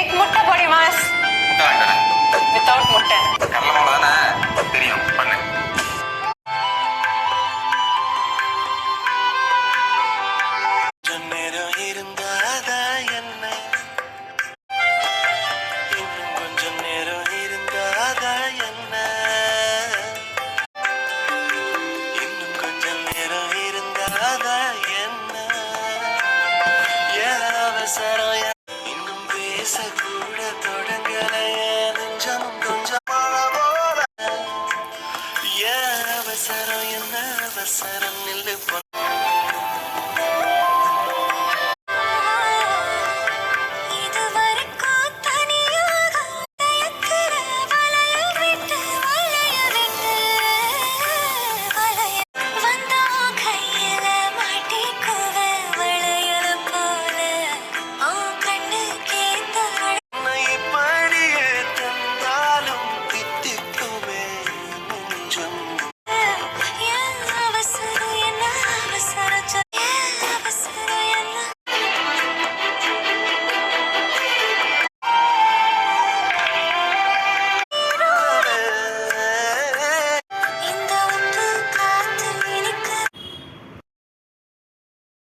Egg முட்டை பொடி mass. முட்டை வாங்கிட்டேன். வித்தவுட் முட்டை. கடலை மாவு தானே தெரியும், பண்ணு. நேரம் இருந்தாதா என்ன, இன்னும் கொஞ்சம் நேரம் இருந்தாதா என்ன, இன்னும் கொஞ்சம் நேரம் இருந்தாதா என்ன, ஏன் அவசரம், இன்னும் பேசக்கூட தொடங்கலையா.